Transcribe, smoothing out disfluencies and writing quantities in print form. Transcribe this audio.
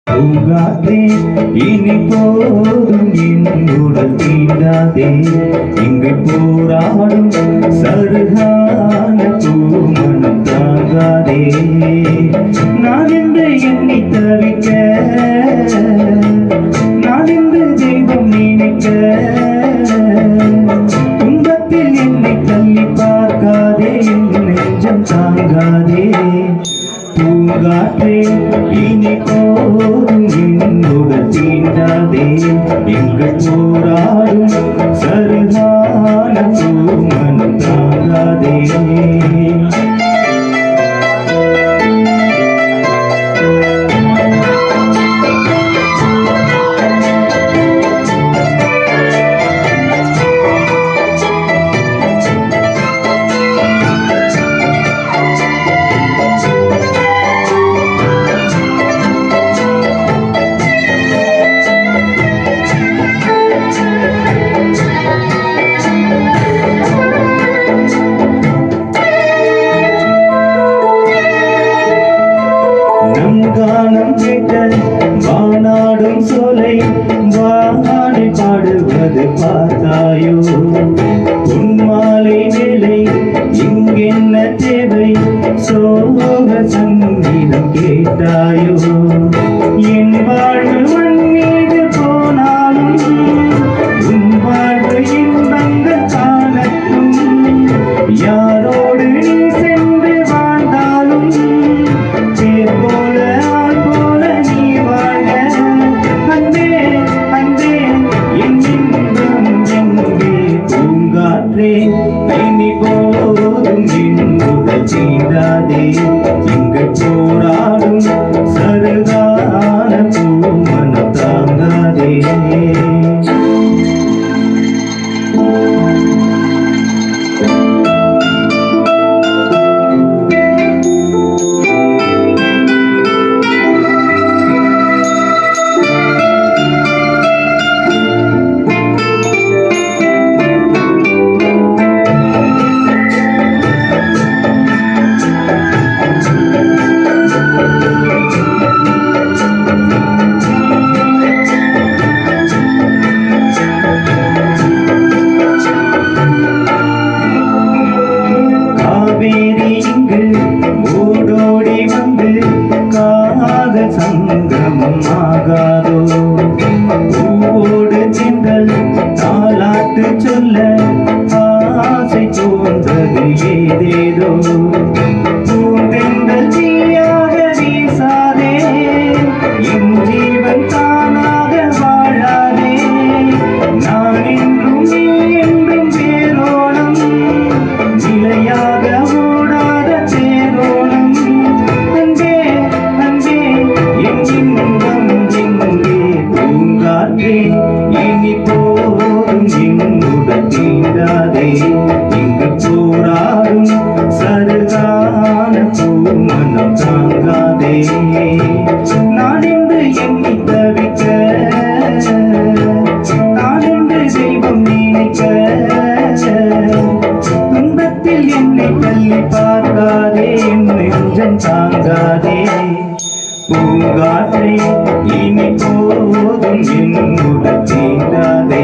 பூங்காற்றே இனி போதும் என்னுடன் தீண்டாதே, இங்கு போராடும் சருகான பூமணம் தாங்காதே. நான் என்று எண்ணி தவிக்க, நான் என்று தெய்வம் நினைக்க, துன்பத்தில் என்னை தள்ளி பார்க்காதே, என் நெஞ்சம் தாங்காதே. பூங்காற்றே இனி போதும் என்னுடன் தீண்டாதே, இங்கு போராடும் சருகான பூமணம் தாங்காதே. கானம் கேட்ட வானாடும் சோலை வானை பாடுவது பார்த்தாயோ, உன்மாலை வேலை இங்கென்ன தேவை, சோக சங்கீதம் கேட்டாயோ. என் வாழ்வு மண் மீது போனாலும் உன் வாழ்வு இன்பங்கள் காணட்டும், யாரோடு நீ சென்று வாழ்ந்தாலும் பேர் போல ஆள் போல நீ வாழ. அன்பே அன்பே என் இன்பம் எங்கே, பூங்காற்றே இனி போதும் என்னுடன் தீண்டாதே, இங்கு போராடும் சருகான பூமணம் தாங்காதே. இங்கு ஓடோடி வந்து காதல் சங்கமம் ஆகாதோ, பூவோடு சென்றல் தாலாட்டு சொல்ல ஆசை தோன்றது ஏதேதோ. பூந்தென்றல் தீயாக வீசாதே, என் ஜீவன் தானாக வாழாதே, நான் என்றும் நீ என்றும் வேரோணம் நிலையாக ஓடாத தேரோணம். அன்பே அன்பே என் இன்பம் எங்கே, பூங்காற்றே இனி போதும் என்னுடன் தீண்டாதே, இங்கு போராடும் சருகான பூமணம் தாங்காதே. நான் என்று எண்ணி தவிக்க, நான் என்று தெய்வம் நினைக்க, துன்பத்தில் என்னை தள்ளி பார்க்காதே, என் நெஞ்சம் தாங்காதே. பூங்காற்றே இனி போதும் என்னுடன் தீண்டாதே,